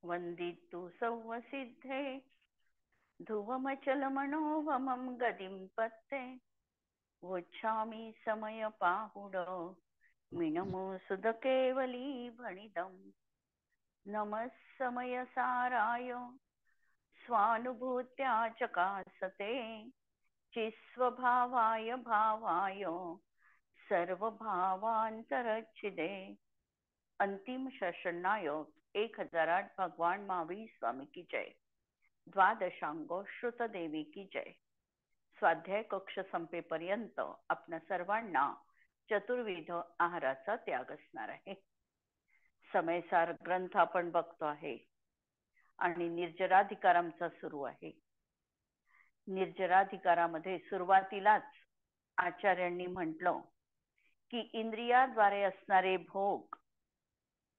वंदितु सौवसिद्धे ध्रुवमचलमनोवमं गतिं पत्ते वोच्छामि समयपाहुड मिनमोऽसुधकेवली भणितम् नमः समयसाराय स्वानुभूत्या चकासते चिस्वभावाय भावाय सर्वभावांतरच्छिदे। अंतिम शरणनायक 1008 भगवान महावीर स्वामी की जय। द्वादशांगो श्रुत देवी की जय। स्वाध्याय कक्ष संपेपर्यंत आपल्या सर्वांना चतुर्विध आहाराचा त्याग असणार आहे। समयसार ग्रंथ आपण बघतो आहे आणि निर्जराधिकारांचा सुरू आहे। निर्जराधिकारामध्ये सुरुवातीलाच आचार्यांनी म्हटलं की इंद्रियाद्वारे असणारे भोग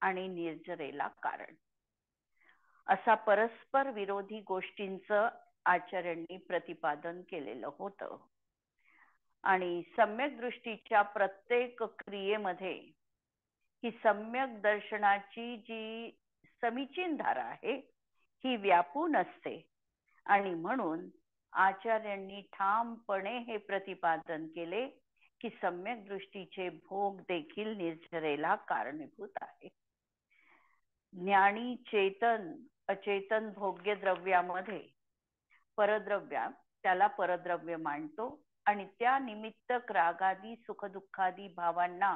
आणि निर्जरेला कारण, असा परस्पर विरोधी गोष्टींचं आचार्यांनी प्रतिपादन केलेलं होतं। आणि सम्यक दृष्टीच्या प्रत्येक क्रियेमध्ये ही सम्यक दर्शनाची जी समीचीन धारा आहे ही व्यापून असते आणि म्हणून आचार्यांनी ठामपणे हे प्रतिपादन केले की सम्यक दृष्टीचे भोग देखील निर्जरेला कारणीभूत आहे। ज्ञानी चेतन अचेतन भोग्य द्रव्यामध्ये परद्रव्य त्याला परद्रव्य मानतो आणि त्या निमित्तक रागादी सुखदुःखादी भावांना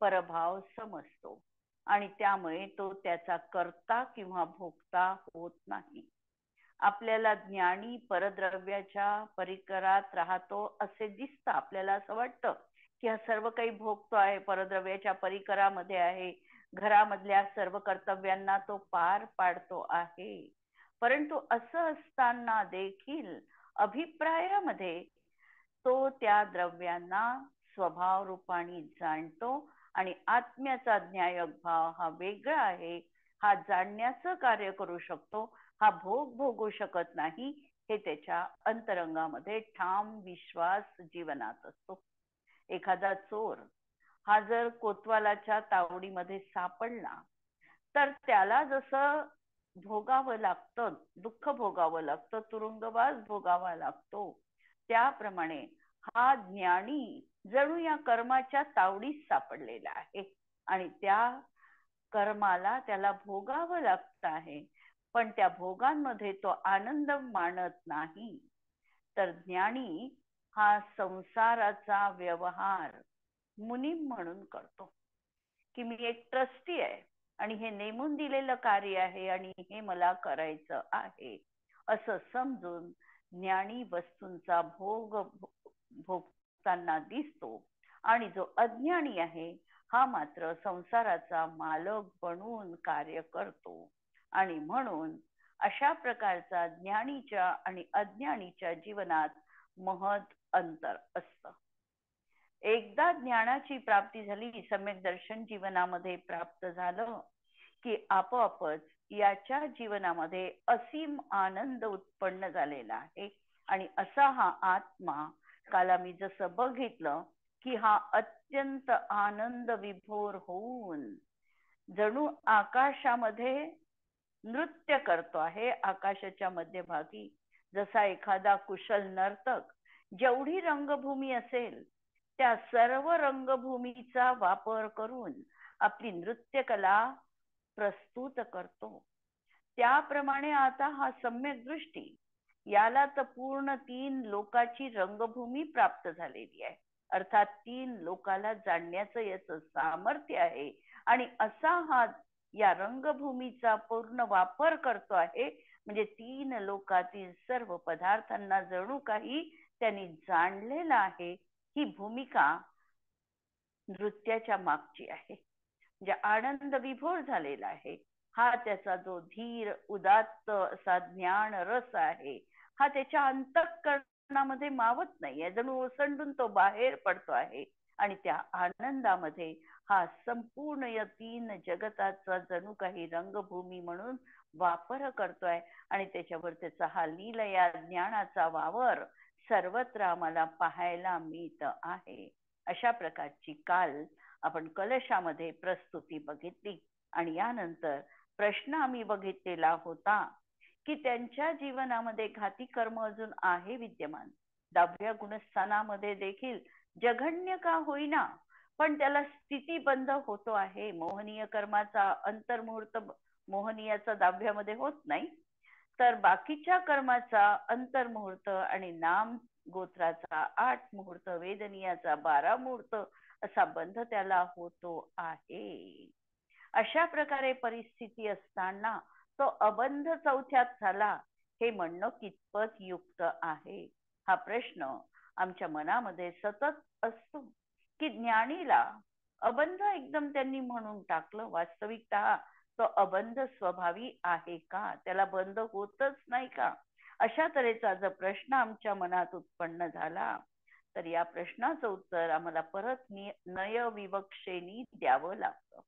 परभाव समजतो आणि त्यामुळे तो त्याचा कर्ता किंवा भोगता होत नाही। आपल्याला ज्ञानी परद्रव्याच्या परिकरात राहतो असे दिसतं, आपल्याला असं वाटतं की हा सर्व काही भोगतो आहे, परद्रव्याच्या परिकरामध्ये आहे, घरामधल्या सर्व कर्तव्यांना तो पार पाडतो आहे। परंतु असं असताना देखील अभिप्रायामध्ये तो त्या द्रव्यांना स्वभाव रूपाने जाणतो आणि आत्म्याचा ज्ञायक भाव हा वेगळा आहे, हा जाणण्याचं कार्य करू शकतो, हा भोग भोगू शकत नाही, हे त्याच्या अंतरंगामध्ये ठाम विश्वास जीवनात असतो। एखादा चोर हा जर कोतवालाच्या तावडीमध्ये सापडला तर त्याला जसं भोगावं लागतं, दुःख भोगावं लागतं, तुरुंगवास भोगावा लागतो, त्याप्रमाणे हा ज्ञानी जणू या कर्माच्या तावडीत सापडलेला आहे आणि त्या कर्माला त्याला भोगावं लागतं आहे, पण त्या भोगांमध्ये तो आनंद मानत नाही। तर ज्ञानी हा संसाराचा व्यवहार मुनीम म्हणून करतो की मी एक ट्रस्टी आहे आणि हे नेमून दिलेलं कार्य आहे आणि हे मला करायचं आहे असं समजून ज्ञानी वस्तूंचा भोग भोगताना दिसतो आणि जो अज्ञानी आहे हा मात्र संसाराचा मालक बनून कार्य करतो। आणि म्हणून अशा प्रकारचा ज्ञानीच्या आणि अज्ञानीच्या जीवनात महत् अंतर असतं। एकदा ज्ञानाची प्राप्ती झाली, सम्यक दर्शन जीवनामध्ये प्राप्त झालं की आपोआपच याच्या जीवनामध्ये असीम आनंद उत्पन्न झालेला आहे आणि असा हा आत्मा काल आम्ही जसं बघितलं की हा अत्यंत आनंद विभोर होऊन जणू आकाशामध्ये नृत्य करतो आहे। आकाशाच्या मध्यभागी जसा एखादा कुशल नर्तक जेवढी रंगभूमी असेल त्या सर्व रंगभूमीचा वापर करून आपली नृत्यकला प्रस्तुत करतो, त्याप्रमाणे आता हा सम्यक दृष्टी याला तर पूर्ण 3 लोकाची रंगभूमी प्राप्त झालेली आहे, अर्थात 3 लोकाला जाणण्याचं याचं सामर्थ्य आहे आणि असा हा या रंगभूमीचा पूर्ण वापर करतो आहे, म्हणजे 3 लोकातील सर्व पदार्थांना जणू काही त्यांनी जाणलेला आहे। ही भूमिका नृत्याच्या मागची आहे, म्हणजे आनंद विभोर झालेला आहे। हा त्याचा जो धीर उदात्त असा ज्ञान रस आहे हा त्याच्या अंतःकरणामध्ये मावत नाहीये, जणू ओसंडून तो बाहेर पडतो आहे आणि त्या आनंदामध्ये हा संपूर्ण या 3 जगताचा जणू काही रंगभूमी म्हणून वापर करतोय आणि त्याच्यावर त्याचा हा लीलया ज्ञानाचा वावर सर्वत्र आम्हाला पाहायला मिळत आहे। अशा प्रकारची काल आपण कलशामध्ये प्रस्तुती बघितली आणि यानंतर प्रश्न आम्ही बघितलेला होता की त्यांच्या जीवनामध्ये घाती कर्म अजून आहे विद्यमान. 10व्या गुणस्थानामध्ये देखील जघन्य का होईना पण त्याला स्थितीबंध होतो आहे. मोहनीय कर्माचा अंतर्मुहूर्त मोहनीयाचा 10व्यामध्ये होत नाही, तर बाकीच्या कर्माचा अंतर्मुहूर्त आणि नाम गोत्राचा 8 मुहूर्त, वेदनीयाचा 12 मुहूर्त असा बंध त्याला होतो आहे. अशा प्रकारे परिस्थिती असताना तो अबंध चौथ्यात झाला हे म्हणणं कितपत युक्त आहे, हा प्रश्न आमच्या मनामध्ये सतत असतो. की ज्ञानीला अबंध एकदम त्यांनी म्हणून टाकलं, वास्तविकता तो अबंध स्वभावी आहे का, त्याला बंध होतच नाही का? अशा तऱ्हेचा जर प्रश्न आमच्या मनात उत्पन्न झाला तर या प्रश्नाचं उत्तर आम्हाला परत नय विवक्षेनी द्यावं लागतं.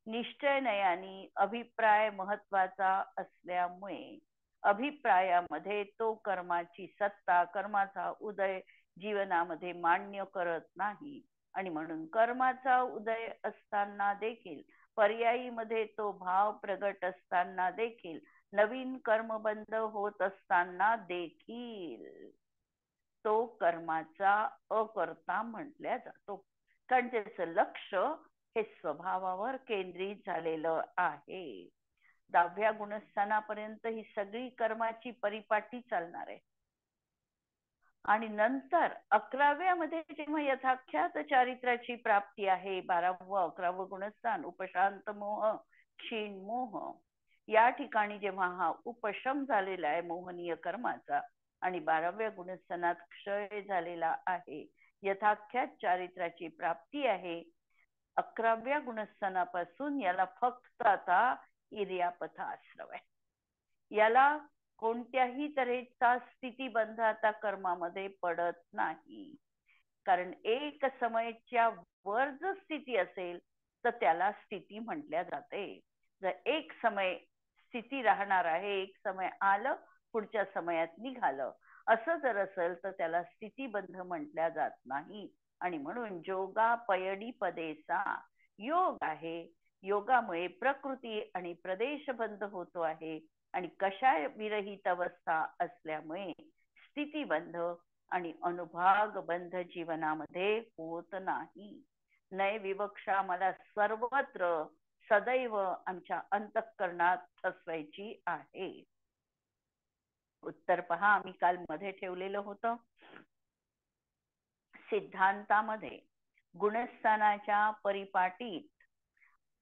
निश्चय नयानी अभिप्राय महत्वाचा असल्यामुळे अभिप्रायामध्ये तो कर्माची सत्ता, कर्माचा उदय जीवनामध्ये मान्य करत नाही. आणि म्हणून कर्माचा उदय असताना देखील, पर्यायीमध्ये तो भाव प्रगट असताना देखील, नवीन कर्मबंध होत असताना देखील तो कर्माचा अकर्ता म्हटल्या जातो. कारण त्याचं लक्ष हे स्वभावावर केंद्रित झालेलं आहे. 10व्या गुणस्थानापर्यंत ही सगळी कर्माची परिपाटी चालणार आहे. आणि नंतर 11व्यामध्ये जेव्हा यथाख्यात चारित्र्याची प्राप्ती आहे, 12वं 11वं गुणस्थान उपशांत मोह, क्षीण मोह, या ठिकाणी जेव्हा हा उपशम झालेला आहे मोहनीय कर्माचा आणि 12व्या गुणस्थानात क्षय झालेला आहे, यथाख्यात चारित्र्याची प्राप्ती आहे, 11व्या गुणस्थानापासून याला फक्त आता इर्यापथ आश्रव आहे. याला कोणत्याही तऱ्हेचा स्थितीबंध आता कर्मामध्ये पडत नाही. कारण एक समयच्या वर जर स्थिती असेल तर त्याला स्थिती म्हटल्या जाते. जर एक समय स्थिती राहणार आहे, एक समय आलं पुढच्या समयात निघालं, असं जर असेल तर त्याला स्थितीबंध म्हटल्या जात नाही. आणि म्हणून जोगा पयडी पदेसा, योग आहे, योगामुळे प्रकृती आणि प्रदेश बंद होतो आहे आणि कशा विरहित अवस्था असल्यामुळे स्थितीबंध आणि अनुभाग बंध जीवनामध्ये होत नाही. नय विवक्षा मला सर्वत्र सदैव आमच्या अंतःकरणात ठसवायची आहे. उत्तर पहा, आम्ही काल मध्ये ठेवलेलं होतं. सिद्धांतामध्ये गुणस्थानाच्या परिपाटीत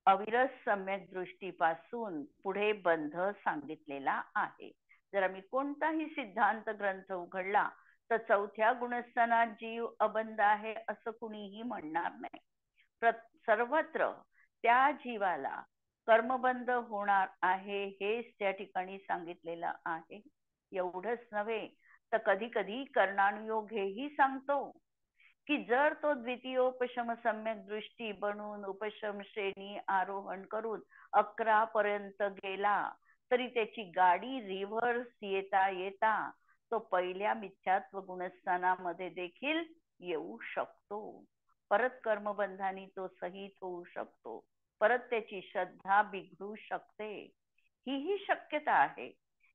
अविरत सम्यक दृष्टीपासून पुढे बंध सांगितलेला आहे. जर आम्ही कोणताही सिद्धांत ग्रंथ उघडला तर 4थ्या गुणस्थानात जीव अबंध आहे असं कुणीही म्हणणार नाही. सर्वत्र त्या जीवाला कर्मबंध होणार आहे हेच त्या ठिकाणी सांगितलेलं आहे. एवढंच नव्हे तर कधी कधी कर्णानुयोग हेही सांगतो की जर तो द्वितीयोपशम सम्यक दृष्टी बनून उपशम श्रेणी आरोहण करून 11 पर्यंत गेला तरी त्याची गाडी रिव्हर्स येता येता तो पहिल्या मिथ्यात्व गुणस्थानामध्ये देखील येऊ शकतो. परत कर्मबंधानी तो सहित होऊ शकतो, परत त्याची श्रद्धा बिघडू शकते, ही शक्यता आहे.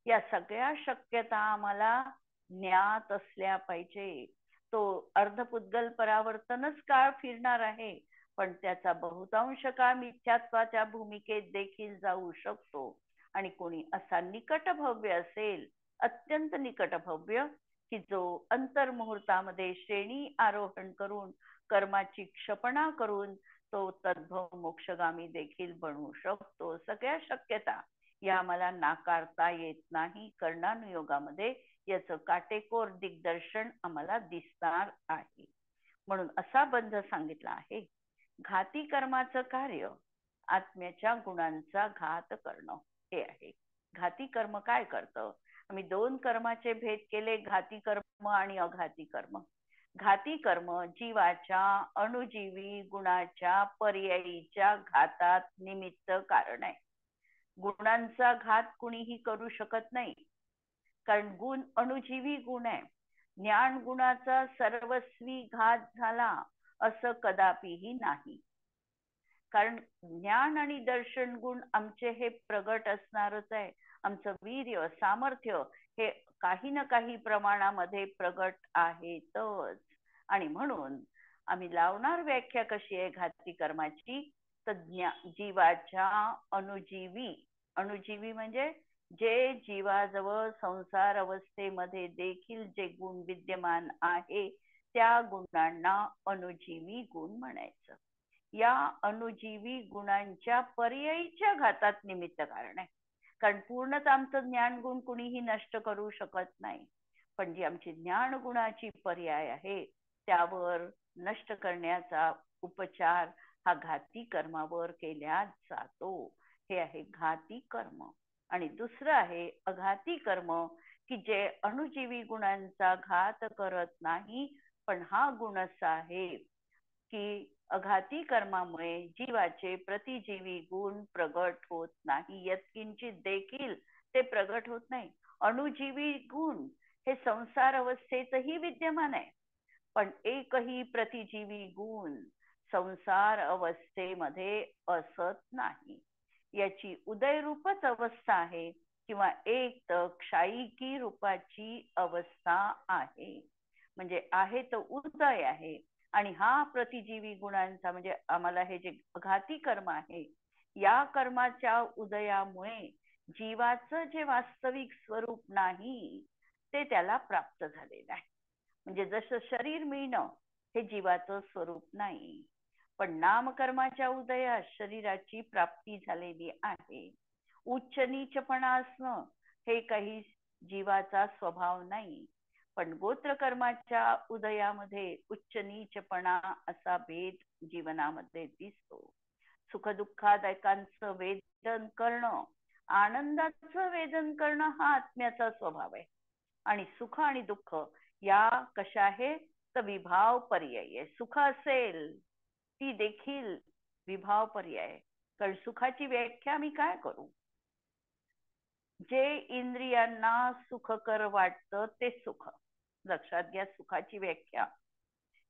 या सगळ्या शक्यता आम्हाला ज्ञात असल्या पाहिजे. तो अर्धपुद्गल परावर्तनच काळ फिरणार आहे, पण त्याचा बहुतांश काळ मिथ्यात्वाच्या भूमिकेत देखील जाऊ शकतो. आणि कोणी असा निकट भव्य असेल, अत्यंत निकट भव्य, की जो अंतर्मुहूर्तामध्ये श्रेणी आरोहण करून कर्माची क्षपणा करून तो तद्भव मोक्षगामी देखील बनू शकतो. सगळ्या शक्यता या मला नाकारता येत नाही. कर्णानुयोगामध्ये याचं काटेकोर दिग्दर्शन आम्हाला दिसणार आहे. म्हणून असा बंध सांगितला आहे. घाती कर्माचं कार्य आत्म्याच्या गुणांचा घात करणं हे आहे. घाती कर्म काय करतं? आम्ही 2 कर्माचे भेद केले, घाती कर्म आणि अघाती कर्म. घाती कर्म जीवाच्या अणुजीवी गुणाच्या पर्यायीच्या घातात निमित्त कारण आहे. गुणांचा घात कुणीही करू शकत नाही, कारण गुण अणुजीवी गुण आहे. ज्ञान गुणाचा सर्वस्वी घात झाला असं कदापिही नाही. कारण ज्ञान आणि दर्शन गुण आमचे हे प्रगट असणारच आहे. आमचं वीर्य सामर्थ्य हे काही ना काही प्रमाणामध्ये प्रगट आहेतच. आणि म्हणून आम्ही लावणार व्याख्या कशी आहे घाती कर्माची, तर जीवाच्या अनुजीवी म्हणजे जे जीवाजवळ संसार अवस्थेमध्ये देखील जे गुण विद्यमान आहे त्या गुणांना अनुजीवी गुण म्हणायचं. या अनुजीवी गुणांच्या पर्यायीच्या घातात निमित्त कारण आहे. कारण पूर्णच आमचं ज्ञान गुण कुणीही नष्ट करू शकत नाही, पण जी आमची ज्ञान गुणाची पर्याय आहे त्यावर नष्ट करण्याचा उपचार हा घाती कर्मावर केला जातो. हे आहे घाती कर्म. आणि दुसरं आहे अघाती कर्म, की जे अणुजीवी गुणांचा घात करत नाही, पण हा गुण असा आहे की अघाती कर्मामुळे जीवाचे प्रतिजीवी गुण प्रगट होत नाही, यत्किंचित देखील ते प्रगट होत नाही. अणुजीवी गुण हे संसार अवस्थेतही विद्यमान आहे, पण एकही प्रतिजीवी गुण संसार अवस्थेमध्ये असत नाही. याची उदयरूपच अवस्था आहे किंवा एक क्षायिकी रूपाची अवस्था आहे. म्हणजे आहे तर उदय आहे. आणि हा प्रतिजीवी गुणांचा म्हणजे आम्हाला हे जे घाती कर्म आहे या कर्माच्या उदयामुळे जीवाचं जे वास्तविक स्वरूप नाही ते त्याला प्राप्त झालेलं आहे. म्हणजे जसं शरीर मिळणं हे जीवाचं स्वरूप नाही, पण नामकर्माच्या उदयात शरीराची प्राप्ती झालेली आहे. उच्च नीचपणा असणं हे काही जीवाचा स्वभाव नाही, पण गोत्रकर्माच्या उदयामध्ये उच्च नीचपणा असा भेद जीवनामध्ये दिसतो. सुखदुःखादायकांचं वेदन करणं, आनंदाचं वेदन करणं हा आत्म्याचा स्वभाव आहे. आणि सुख आणि दुःख या कशा आहे तर विभाव पर्याय. सुख असेल ती देखील विभाव पर्याय. कारण सुखाची व्याख्या मी काय करू? जे इंद्रियांना सुखकर वाटतं ते सुख. लक्षात घ्या सुखाची व्याख्या.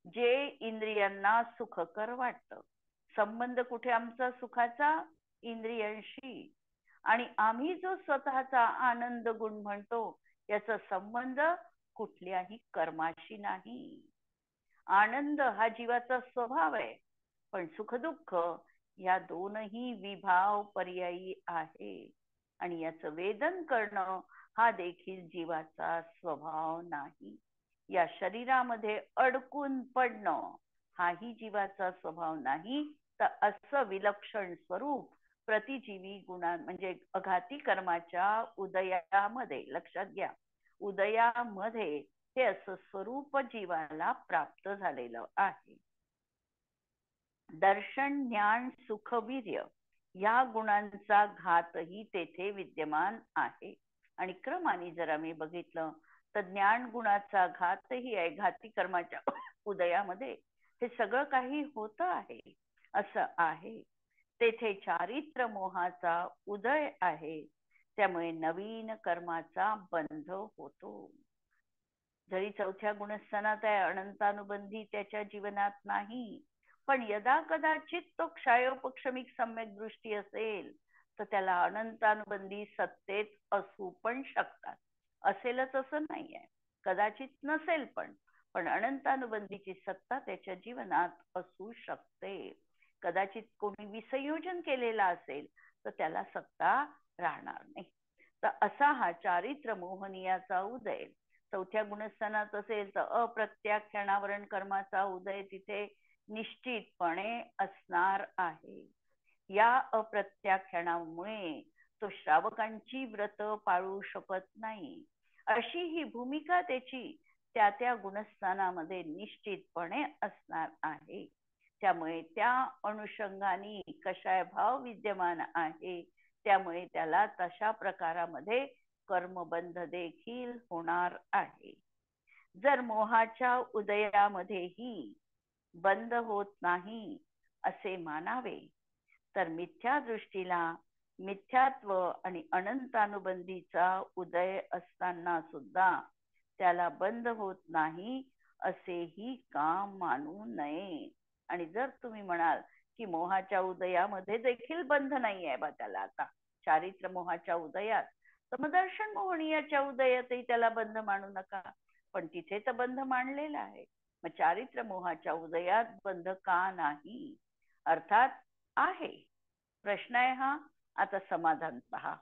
जे इंद्रियांना सुखकर वाटतं. संबंध कुठे आमचा सुखाचा? इंद्रियांशी. आणि आम्ही जो स्वतःचा आनंद गुण म्हणतो याचा संबंध कुठल्याही कर्माशी नाही. आनंद हा जीवाचा स्वभाव आहे, पण सुखदुःख या दोनही विभाव पर्यायी आहे. आणि याचं वेदन करणं हा देखील जीवाचा स्वभाव नाही. या शरीरामध्ये अडकून पडणं हाही जीवाचा स्वभाव नाही, तर असं विलक्षण स्वरूप प्रतिजीवी गुणां म्हणजे अघाती कर्माच्या उदयामध्ये, लक्षात घ्या उदयामध्ये हे असं स्वरूप जीवाला प्राप्त झालेलं आहे. दर्शन ज्ञान सुख वीर्य या गुणांचा घातही तेथे विद्यमान आहे. आणि क्रमाने जर आम्ही बघितलं तर ज्ञान गुणाचा घातही आहे. घाती कर्माच्या उदयामध्ये हे सगळं काही होत आहे असं आहे. तेथे चारित्र मोहाचा उदय आहे, त्यामुळे नवीन कर्माचा बंध होतो. जरी चौथ्या गुणस्थानात आहे, अनंतानुबंधी त्याच्या जीवनात नाही, पण यदा कदाचित तो क्षयोपक्षमिक सम्यक दृष्टी असेल तर त्याला अनंतानुबंधी सत्तेत असू पण शकतात. असेलच असं नाहीये, कदाचित नसेल पण अनंतानुबंधीची सत्ता त्याच्या जीवनात असू शकते. कदाचित कोणी विसंयोजन केलेला असेल तर त्याला सत्ता राहणार नाही. तर असा हा चारित्र मोहनीयाचा उदय चौथ्या गुणस्थानात असेल तर अप्रत्याख्यानावरण कर्माचा उदय तिथे निश्चितपणे असणार आहे. या अप्रत्याख्यानामुळे तो श्रावकांची व्रत पाळू शकत नाही, अशी ही भूमिका त्याची त्या त्या गुणस्थानामध्ये निश्चितपणे असणार आहे. त्यामुळे त्या अनुषंगाने कषाय भाव विद्यमान आहे, त्यामुळे त्याला तशा प्रकारामध्ये कर्मबंध देखील होणार आहे. जर मोहाच्या उदयामध्येही बंद होत नाही असे मानावे तर मिथ्या दृष्टीला मिथ्यात्व आणि अनंतानुबंधीचा उदय असताना सुद्धा त्याला बंद होत नाही असेही काम मानू नये. आणि जर तुम्ही म्हणाल की मोहाच्या उदयामध्ये देखील बंध नाही आहे बा त्याला. आता चारित्र मोहाच्या उदयात, तर मग दर्शन मोहनीयाच्या उदयातही त्याला बंध मानू नका. पण तिथे तर बंध मांडलेला आहे. मग चारित्र मोहाच्या उदयात बंध का नाही? अर्थात आहे. प्रश्न आहे हा. आता समाधान पहा.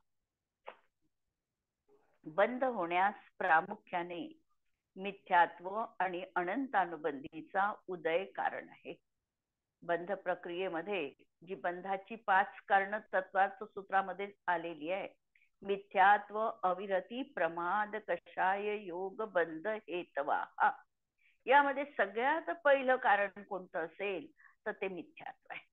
बंध होण्यास प्रामुख्याने मिथ्यात्व आणि अनंतानुबंधीचा उदय कारण आहे. बंध प्रक्रियेमध्ये जी बंधाची 5 कारण तत्वार्थ सूत्रामध्ये आलेली आहे, मिथ्यात्व, अविरती, प्रमाद, कषाय, योग, बंध, हेतवा, यामध्ये सगळ्यात पहिलं कारण कोणतं असेल तर ते मिथ्यात्व आहे.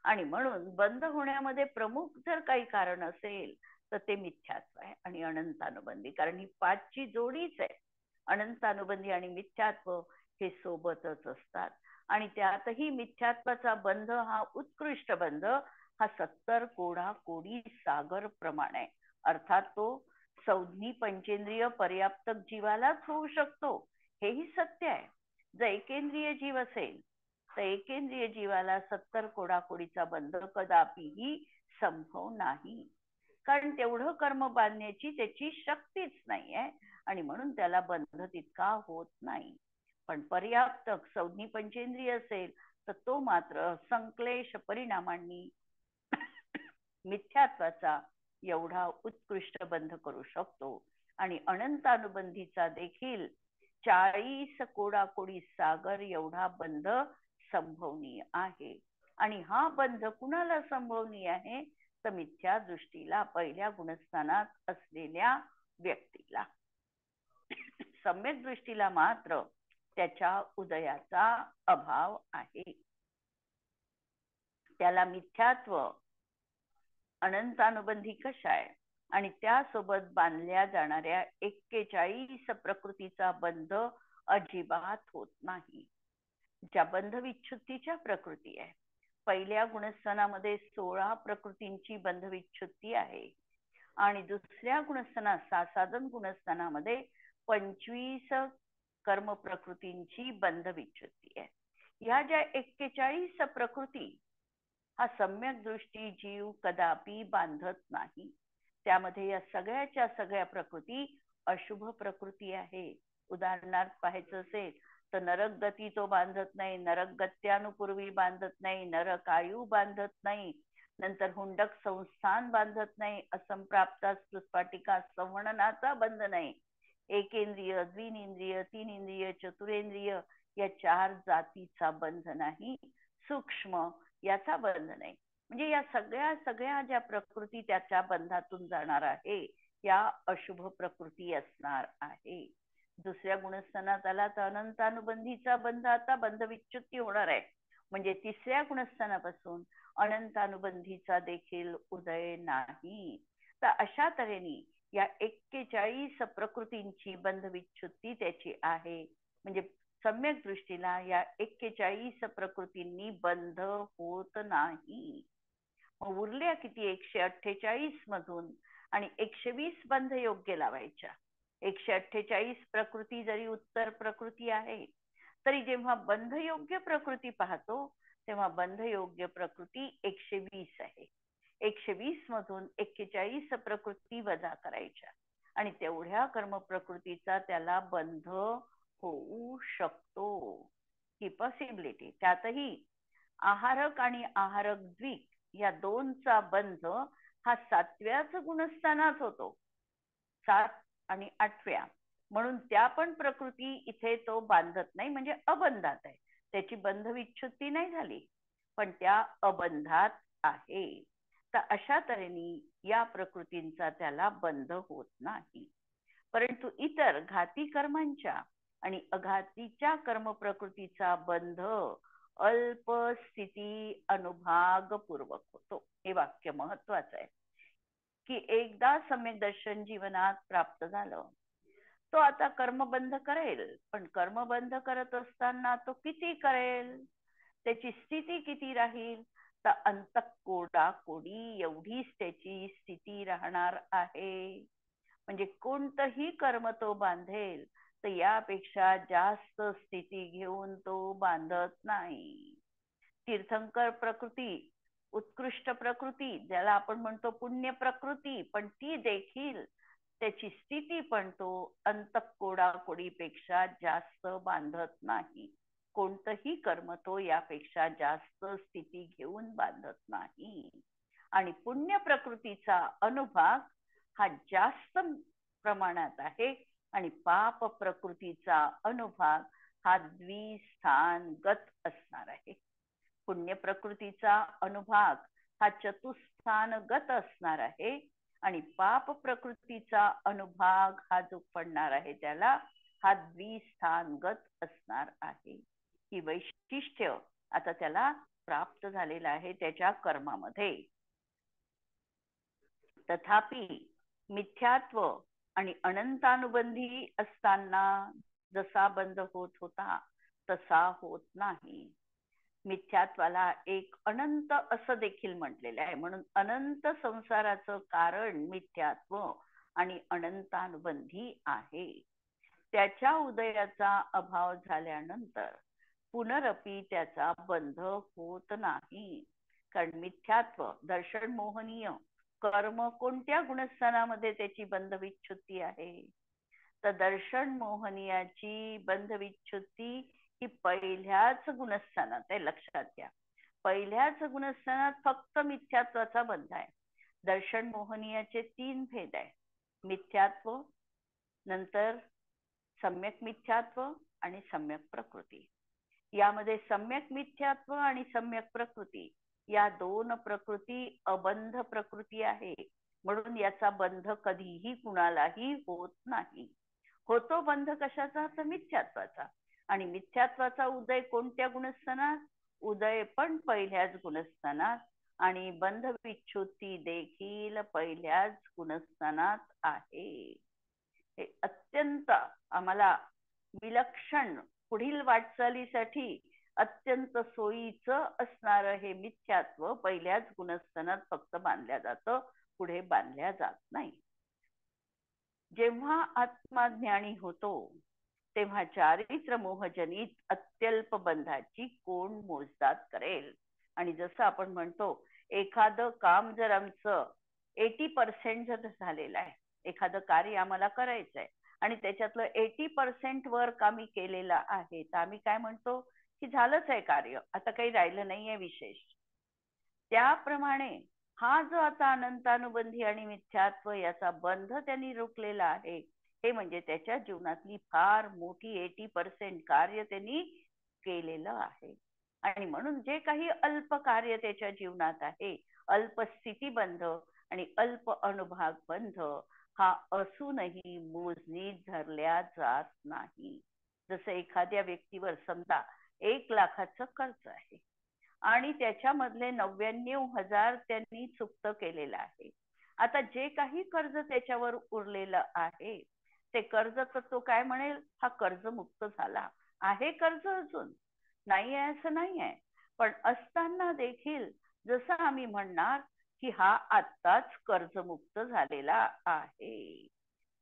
आणि म्हणून बंध होण्यामध्ये प्रमुख जर काही कारण असेल तर ते मिथ्यात्व आहे आणि अनंतानुबंधी. कारण ही 5ची जोडीच आहे. अनंतानुबंधी आणि मिथ्यात्व हे सोबतच असतात. आणि त्यातही मिथ्यात्वाचा बंध हा उत्कृष्ट बंध हा 70 कोडा कोडी सागर प्रमाण आहे. अर्थात तो संज्ञी पंचेंद्रिय पर्याप्तक जीवालाच होऊ शकतो, हेही सत्य आहे. जर एकेंद्रिय जीव असेल तर एकेंद्रिय जीवाला 70 कोडाकोडीचा बंध कदापिही संभव नाही. कारण तेवढं कर्म बांधण्याची त्याची शक्तीच नाही आहे आणि म्हणून त्याला बंध तितका होत नाही. पण पर्याप्तक संज्ञी पंचेंद्रिय असेल तर तो मात्र संक्लेश परिणामांनी मिथ्यात्वाचा एवढा उत्कृष्ट बंध करू शकतो. आणि अनंतानुबंधीचा देखील 40 कोडाकोडी सागर एवढा बंध संभवनीय आहे. आणि हा बंध कुणाला संभवनीय आहे तर मिथ्या दृष्टीला, पहिल्या गुणस्थानात असलेल्या व्यक्तीला. सम्यक दृष्टीला मात्र त्याच्या उदयाचा अभाव आहे. त्याला मिथ्यात्व, अनंतानुबंधी कषाय आणि त्यासोबत बांधल्या जाणाऱ्या 41 प्रकृतीचा बंध अजिबात होत नाही. ज्या बंध विच्छुत्तीच्या प्रकृती आहे, पहिल्या गुणस्थानामध्ये 16 प्रकृतींची बंध विच्छुत्ती आहे आणि दुसऱ्या गुणस्थानात साधन गुणस्थानामध्ये 25 कर्म प्रकृतींची बंध विच्छुत्ती आहे. ह्या ज्या 41 प्रकृती हा सम्यक दृष्टी जीव कदापि बांधत नाही. त्यामध्ये या सगळ्याच्या सगळ्या प्रकृती अशुभ प्रकृती आहे. उदाहरणार्थ पाहायचं असेल तर नरक गती तो बांधत नाही, नरक गत्यानुपूर्वी बांधत नाही, नरक आयु बांधत नाही, नंतर हुंडक संस्थान बांधत नाही, असंप्राप्ता स्फुस्फाटिका संवहनाचा बंध नाही, एकेंद्रिय, द्विनेंद्रिय, 3 इंद्रिय, चतुरेंद्रिय या 4 जातीचा बंध नाही, सूक्ष्म याचा बंध नाही. म्हणजे या सगळ्या ज्या प्रकृती त्याच्या बंधातून जाणार आहे या अशुभ प्रकृती असणार आहे. दुसऱ्या गुणस्थानात आला तर अनंतानुबंधीचा बंध, आता बंध विच्छुत्ती होणार आहे. म्हणजे तिसऱ्या गुणस्थानापासून अनंतानुबंधीचा देखील उदय नाही. तर अशा तऱ्हेने या 41 प्रकृतींची बंध विच्छुत्ती त्याची आहे. म्हणजे सम्यक दृष्टीला या 41 प्रकृतींनी बंध होत नाही. मग उरल्या किती? 148 मधून आणि 120 बंध योग्य लावायच्या. 148 प्रकृती जरी उत्तर प्रकृती आहे तरी जेव्हा बंध योग्य प्रकृती पाहतो तेव्हा बंध योग्य प्रकृती 120 आहे. 120 मधून 41 प्रकृती वजा करायच्या आणि तेवढ्या कर्म प्रकृतीचा त्याला बंध होऊ शकतो. ही पॉसिबिलिटी. त्यातही आहारक आणि आहारक द्विक या दोनचा बंध हा 7व्याच गुणस्थानात होतो, 7 आणि 8व्या. म्हणून त्या पण प्रकृती इथे तो बांधत नाही, म्हणजे अबंधात आहे. त्याची बंध विच्छुत्ती नाही झाली पण त्या अबंधात आहे. तर अशा तऱ्हेने या प्रकृतींचा त्याला बंध होत नाही. परंतु इतर घाती कर्मांच्या आणि अघातीच्या कर्म प्रकृतीचा बंध अल्प स्थिती अनुभाग पूर्वक होतो. हे वाक्य महत्वाचं आहे की एकदा सम्यक दर्शन जीवनात प्राप्त झालं तो आता कर्मबंध करेल, पण कर्मबंध करत असताना तो किती करेल, त्याची स्थिती किती राहील तर अंतःकोडा कोडी एवढीच त्याची स्थिती राहणार आहे. म्हणजे कोणतंही कर्म तो बांधेल तर यापेक्षा जास्त स्थिती घेऊन तो बांधत नाही. तीर्थंकर प्रकृती, उत्कृष्ट प्रकृती, ज्याला आपण म्हणतो पुण्य प्रकृती, पण ती देखील त्याची स्थिती पण तो अंतःकोडाकोडीपेक्षा जास्त बांधत नाही. कोणतंही कर्म तो यापेक्षा जास्त स्थिती घेऊन बांधत नाही. आणि पुण्य प्रकृतीचा अनुभाग हा जास्त प्रमाणात आहे आणि पाप प्रकृतीचा अनुभाग हा द्विस्थानगत असणार आहे. पुण्य प्रकृतीचा अनुभाग हा चतुस्थानगत असणार आहे आणि पाप प्रकृतीचा अनुभाग हा जो पडणार आहे त्याला हा द्विस्थानगत असणार आहे. ही वैशिष्ट्य आता त्याला प्राप्त झालेलं आहे त्याच्या कर्मामध्ये. तथापि मिथ्यात्व आणि अनंतानुबंधी असताना जसा बंध होत होता तसा होत नाही. मिथ्यात्वाला एक अनंत असं देखील म्हटलेलं आहे. म्हणून अनंत संसाराचं कारण मिथ्यात्व आणि अनंतानुबंधी आहे. त्याच्या उदयाचा अभाव झाल्यानंतर पुनरपी त्याचा बंध होत नाही. कारण मिथ्यात्व दर्शन मोहनीय कर्म कोणत्या गुणस्थानामध्ये त्याची बंध विच्छुत्ती आहे? तर दर्शन मोहनीयाची बंध विच्छुत्ती ही पहिल्याच गुणस्थानात आहे. लक्षात घ्या, पहिल्याच गुणस्थानात फक्त मिथ्यात्वाचा बंध आहे. दर्शन मोहनीयाचे 3 भेद आहे. मिथ्यात्व, नंतर सम्यक मिथ्यात्व आणि सम्यक प्रकृती. यामध्ये सम्यक मिथ्यात्व आणि सम्यक प्रकृती या 2 प्रकृती अबंध प्रकृती आहे. म्हणून याचा बंध कधीही कुणालाही होत नाही. होतो बंध कशाचा? तर मिथ्यात्वाचा. आणि मिथ्यात्वाचा उदय कोणत्या गुणस्थानात? उदय पण पहिल्याच गुणस्थानात आणि बंध विच्छुत्ती देखील पहिल्याच गुणस्थानात आहे. हे अत्यंत आम्हाला विलक्षण पुढील वाटचालीसाठी अत्यंत सोयीचं असणारं हे मिथ्यात्व पहिल्याच गुणस्थानात फक्त बांधल्या जातं, पुढे बांधल्या जात नाही. जेव्हा आत्मा ज्ञानी होतो तेव्हा चारित्र मोहजनित अत्यल्प बंधाची कोण मोजदाद करेल? आणि जसं आपण म्हणतो, एखादं काम जर आमचं 80% जर झालेलं आहे, एखादं कार्य आम्हाला करायचंय आणि त्याच्यातलं 80% वर्क आम्ही केलेलं आहे, तर आम्ही काय म्हणतो की झालंच आहे कार्य, आता काही राहिलं नाहीये विशेष. त्याप्रमाणे हा जो आता अनंतानुबंधी आणि मिथ्यात्व याचा बंध त्यांनी रोखलेला आहे, हे म्हणजे त्याच्या जीवनातली फार मोठी 80% कार्य त्यांनी केलेलं आहे. आणि म्हणून जे काही अल्प कार्य त्याच्या जीवनात आहे, अल्प स्थितीबंध आणि अल्प अनुभाग बंध हा असूनही मोजणी धरल्या जात नाही. जसं एखाद्या व्यक्तीवर समजा 1 लाखाचं कर्ज आहे आणि त्याच्यामधले 99,000 त्यांनी चुकत केलेलं आहे. आता जे काही कर्ज त्याच्यावर उरलेलं आहे ते कर्ज तर तो काय म्हणेल, हा कर्ज मुक्त झाला आहे. कर्ज अजून नाही आहे असं नाही आहे, पण असताना देखील जसं आम्ही म्हणणार की हा आत्ताच कर्जमुक्त झालेला आहे,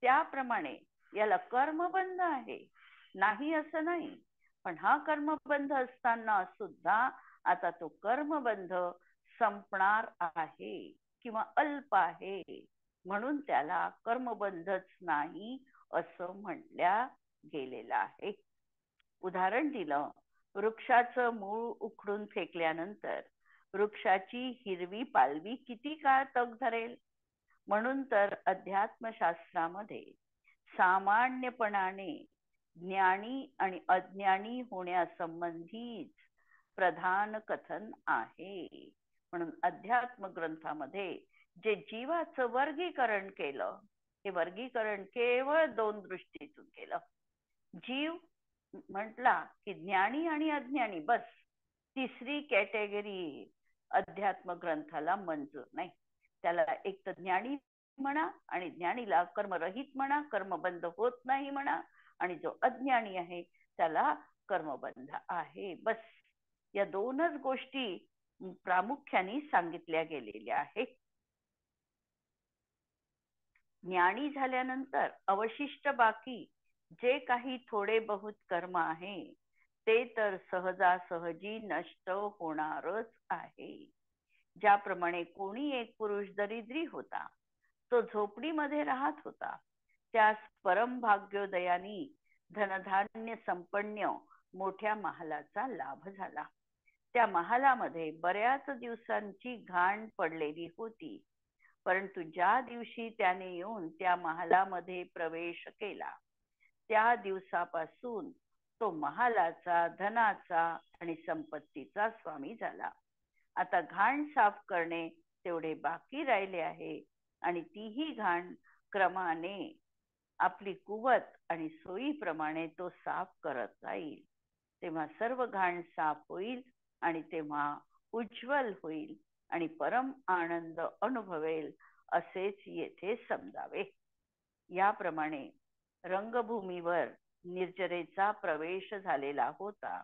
त्याप्रमाणे याला कर्मबंध आहे, नाही असं नाही. पण हा कर्मबंध असताना सुद्धा आता तो कर्मबंध संपणार आहे किंवा अल्प आहे, म्हणून त्याला कर्मबंधच नाही असं म्हटल्या गेलेलं आहे. उदाहरण दिलं, वृक्षाचं मूळ उखडून फेकल्यानंतर वृक्षाची हिरवी पालवी किती काळ तग धरेल? म्हणून तर अध्यात्मशास्त्रामध्ये सामान्यपणाने ज्ञानी आणि अज्ञानी होण्यासंबंधीच प्रधान कथन आहे. म्हणून अध्यात्म ग्रंथामध्ये जे जीवाचं वर्गीकरण केलं, हे वर्गीकरण केवळ 2 दृष्टीतून केलं. जीव म्हटला की ज्ञानी आणि अज्ञानी, बस. तिसरी कॅटेगरी अध्यात्म ग्रंथाला मंजूर नाही. त्याला एक तर ज्ञानी म्हणा आणि ज्ञानीला कर्मरहित म्हणा, कर्मबंध होत नाही म्हणा, आणि जो अज्ञानी आहे त्याला कर्मबंध आहे, बस. या 2च गोष्टी प्रामुख्याने सांगितल्या गेलेल्या आहेत. ज्ञानी झाल्यानंतर अवशिष्ट बाकी जे काही थोडे बहुत कर्म आहे ते तर सहजासहजी नष्ट होणारच आहे. ज्याप्रमाणे कोणी एक पुरुष दरिद्री होता, तो झोपडीमध्ये राहत होता, त्यास परम भाग्योदयानी धनधान्य संपन्न मोठ्या महालाचा लाभ झाला. त्या महालामध्ये बऱ्याच दिवसांची घाण पडलेली होती. परंतु ज्या दिवशी त्याने येऊन त्या महालामध्ये प्रवेश केला, त्या दिवसापासून तो महालाचा, धनाचा आणि संपत्तीचा स्वामी झाला. आता घाण साफ करणे तेवढे बाकी राहिले आहे आणि तीही घाण क्रमाने आपली कुवत आणि सोयीप्रमाणे तो साफ करत जाईल. तेव्हा सर्व घाण साफ होईल आणि तेव्हा उज्ज्वल होईल आणि परम आनंद अनुभवेल, असेच येथे समजावे. याप्रमाणे रंगभूमीवर निर्जरेचा प्रवेश झालेला होता.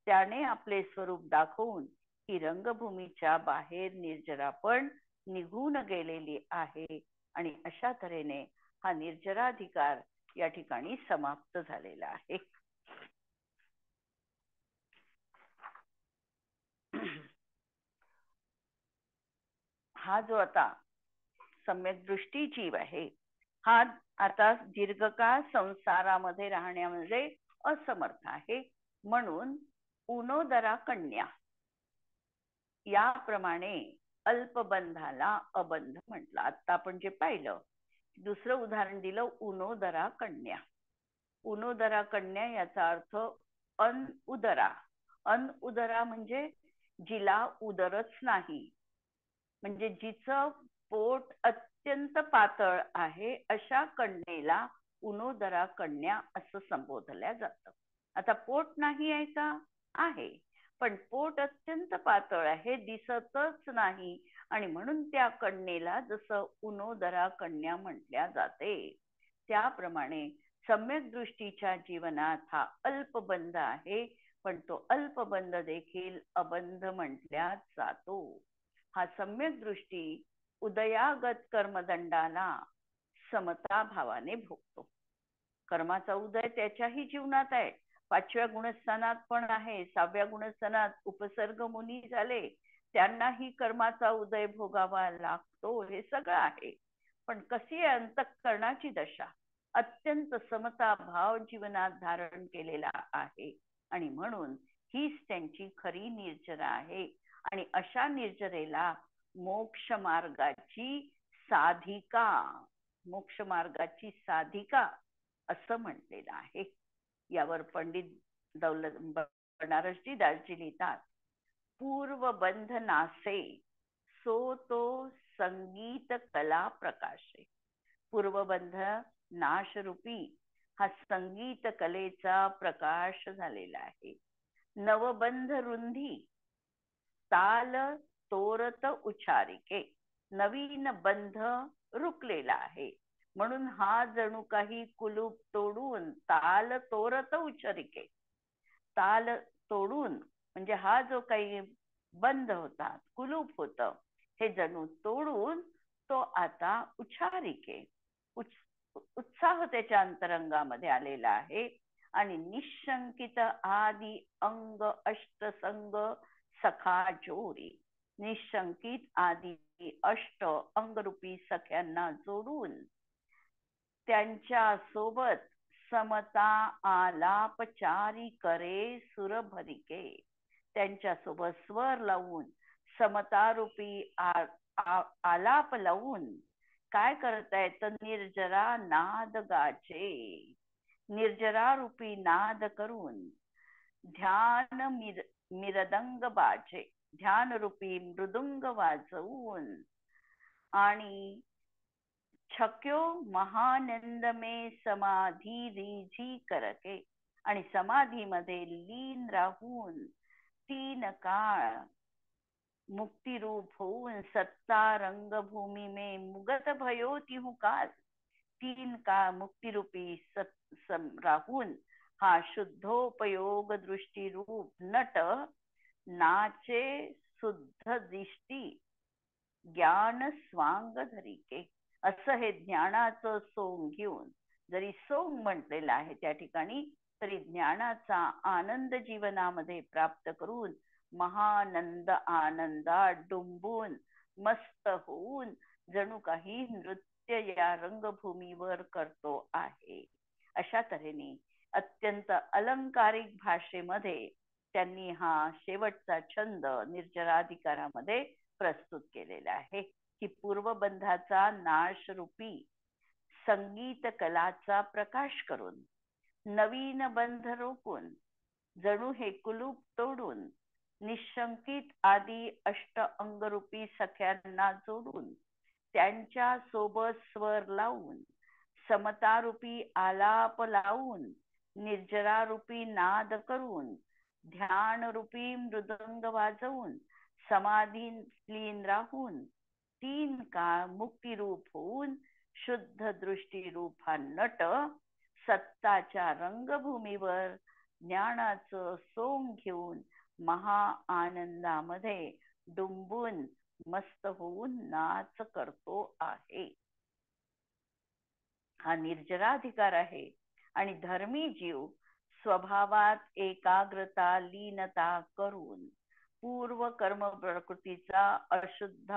त्याने आपले स्वरूप दाखवून ही रंगभूमीच्या बाहेर निर्जरा पण निघून गेलेली आहे आणि अशा तऱ्हेने हा निर्जराधिकार या ठिकाणी समाप्त झालेला आहे. हा जो आता सम्यक दृष्टी जीव आहे, हा आता दीर्घकाळ संसारामध्ये राहण्यामध्ये असमर्थ आहे. म्हणून उनोदरा कन्या याप्रमाणे अल्पबंधाला अबंध म्हटलं. आता आपण जे पाहिलं, दुसरं उदाहरण दिलं उनोदरा कन्या. उनोदरा कन्या याचा अर्थ अनउदरा. अनउदरा म्हणजे जिला उदरच नाही, म्हणजे जिचं पोट अत्यंत पातळ आहे, अशा कन्येला उनोदरा कन्या असं संबोधल्या जातं. आता पोट नाही आहे का? आहे, पण पोट अत्यंत पातळ आहे, दिसतच नाही, आणि म्हणून त्या कन्येला जसं उनोदरा कन्या म्हटल्या जाते, त्याप्रमाणे सम्यक दृष्टीच्या जीवनात हा अल्पबंध आहे, पण तो अल्पबंध देखील अबंध म्हटल्या जातो. हा सम्यक दृष्टी उदयागत कर्मदंडाला समता भावाने भोगतो. कर्माचा उदय त्याच्याही जीवनात आहे, 5व्या गुणस्थानात पण आहे, 6व्या गुणस्थानात उपसर्ग मुनी झाले, त्यांनाही कर्माचा उदय भोगावा लागतो. हे सगळं आहे, पण कशी अंतःकरणाची दशा अत्यंत समता भाव जीवनात धारण केलेला आहे, आणि म्हणून हीच त्यांची खरी निर्जरा आहे. आणि अशा निर्जरेला मोक्ष मार्गाची साधिका, मोक्ष मार्गाची साधिका असं म्हटलेलं आहे. यावर पंडित दौलत बनारसजी दासजी लिहितात, पूर्वबंध नासे सो तो संगीत कला प्रकाशे. पूर्वबंध नाशरूपी हा संगीत कलेचा प्रकाश झालेला आहे. नवबंध रुंधी ताल तोरत उच्चारिके. नवीन बंध रुकलेला आहे, म्हणून हा जणू काही कुलूप तोडून ताल तोरत उच्चारिके. ताल तोडून म्हणजे हा जो काही बंद होता, कुलूप होत, हे जणू तोडून तो आता उच्चारिके, उत्साह त्याच्या अंतरंगामध्ये आलेला आहे. आणि निशंकित आदि अंग अष्टसंग सखा जोडी. निशंकित आदि अष्ट अंगरूपी सख्यांना जोडून त्यांच्या सोबत समता आलापचारी करे सुरभरिके. त्यांच्या सोबत स्वर लावून समतारूपी आलाप लावून काय करतायत? निर्जरा नाद गाचे. निर्जरा रूपी नाद करून ध्यान मिरदंग बाजे. ध्यान रूपी मृदुंग वाजवून आणि छक्यो महानंद में समाधी रिझी करके. आणि समाधीमध्ये लीन राहून 3 काळ मुक्ती रूप होऊन सत्ता रंगभूमी में मुगत भयो तिहु काल. 3 काळ मुक्ती रूपी राहून हा शुद्धोपयोग दृष्टी रूप नट नाचे शुद्ध दिष्टी ज्ञान स्वांग धरिके. असं हे ज्ञानाचं सोंग घेऊन, जरी सोंग म्हटलेलं आहे त्या ठिकाणी, तरी ज्ञानाचा आनंद जीवनामध्ये प्राप्त करून महानंद आनंदात डुंबून मस्त होऊन जणू काही नृत्य या रंगभूमीवर करतो आहे. अशा तऱ्हेने अत्यंत अलंकारिक भाषेमध्ये त्यांनी हा शेवटचा छंद निर्जराधिकारामध्ये प्रस्तुत केलेला आहे की पूर्वबंधाचा नाश रूपी संगीत कलाचा प्रकाश करून नवीन बंध रोखून जणू हे कुलूप तोडून निशंकित आदी अष्ट अंगरूपी सख्यांना जोडून त्यांच्या सोबत स्वर लावून समतारूपी आलाप लावून निर्जरारूपी नाद करून ध्यान रूपी मृदंग वाजवून समाधीत लीन राहून तीन काळ मुक्तिरूप होऊन शुद्ध दृष्टी रूप हा नट सत्ताच्या रंगभूमीवर ज्ञानाचं सोंग घेऊन महा आनंदामध्ये डुंबून मस्त होऊन नाच करतो आहे. हा निर्जराधिकार आहे आणि धर्मी जीव स्वभावात एकाग्रता लीनता करून पूर्व कर्म प्रकृतीचा अशुद्ध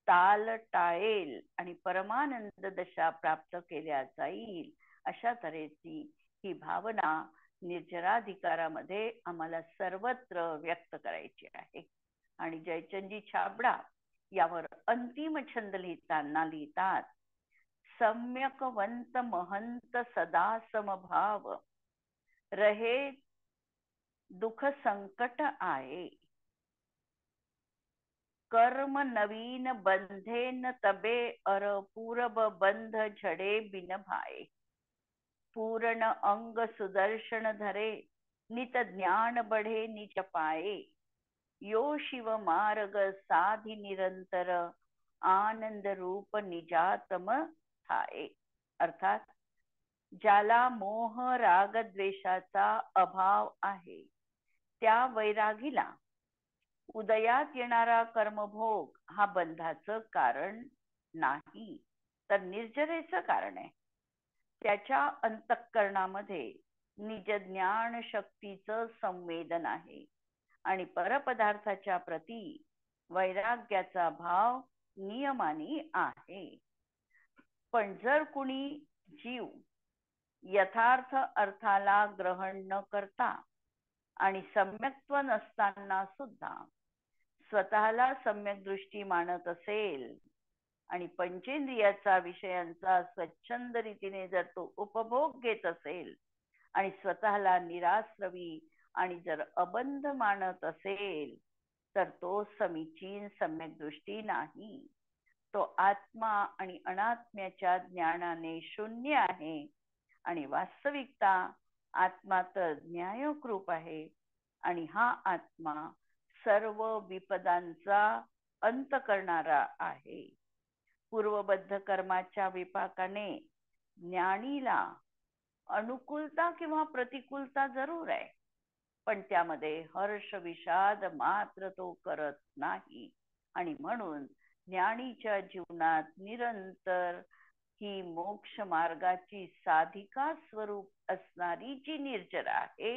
ताल टाळेल आणि परमानंद दशा प्राप्त केल्या जाईल. अशा तऱ्हेची ही भावना निर्जराधिकारामध्ये आम्हाला सर्वत्र व्यक्त करायची आहे. आणि जयचंदजी छाबडा यावर अंतिम छंद लिहिताना लिहितात, सम्यकवंत महंत सदा समभाव रहे दुख संकट आए कर्म नवीन बंधे न तबे अर पूरब बंध झड़े बिन भाए पूर्ण अंग सुदर्शन धरे नित ज्ञान बढ़े निज पाए यो शिव मार्ग साधि निरंतर आनंद रूप निजातम थाए. अर्थात ज्याला मोह राग द्वेषाचा अभाव आहे त्या वैरागीला उदयात येणारा कर्मभोग हा बंधाचं कारण नाही तर निर्जरेचं कारण आहे. त्याच्या अंतःकरणामध्ये निज ज्ञान शक्तीचं संवेदन आहे आणि परपदार्थाच्या प्रती वैराग्याचा भाव नियमाने आहे. पण जर कुणी जीव यथार्थ अर्थाला ग्रहण न करता आणि सम्यक्त्व नसताना सुद्धा स्वतःला सम्यक दृष्टी मानत असेल आणि पंचेंद्रियाचा विषयांचा स्वच्छंद रीतीने जर तो उपभोग घेत असेल आणि स्वतःला निराश्रवी आणि जर अबंध मानत असेल तर तो समीचीन सम्यक दृष्टी नाही. तो आत्मा आणि अनात्म्याच्या ज्ञानाने शून्य आहे आणि वास्तविकता आत्मा तर न्यायकृप आहे आणि हा आत्मा सर्व विपदांचा अंत करणारा आहे. पूर्वबद्ध कर्माच्या विपाकाने ज्ञानीला अनुकूलता किंवा प्रतिकूलता जरूर आहे, पण त्यामध्ये हर्ष विषाद मात्र तो करत नाही. आणि म्हणून ज्ञानीच्या जीवनात निरंतर ही मोक्ष मार्गाची साधिका स्वरूप असणारी जी निर्जरा आहे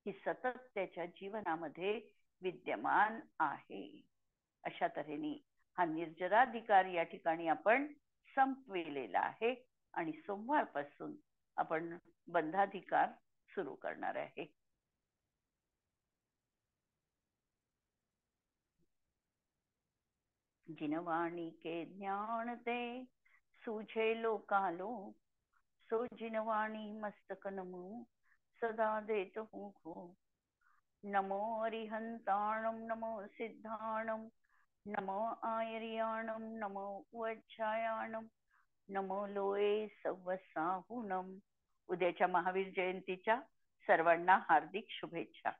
ही सतत त्याच्या जीवनामध्ये विद्यमान आहे. अशा तऱ्हेने हा निर्जराधिकार या ठिकाणी आपण संपविलेला आहे आणि सोमवारपासून आपण बंधाधिकार सुरू करणार आहे. जिनवाणी के ज्ञान ते सूझे लोकालो सो जिनवाणी मस्तक नमो सदा देत हूँ खो. नमो अरिहंताणम नमो सिद्धाणम नमो आयर्याणम नमो वज्रायाणम नमो लोये सव्वसाहुणम. उद्याच्या महावीर जयंतीच्या सर्वांना हार्दिक शुभेच्छा.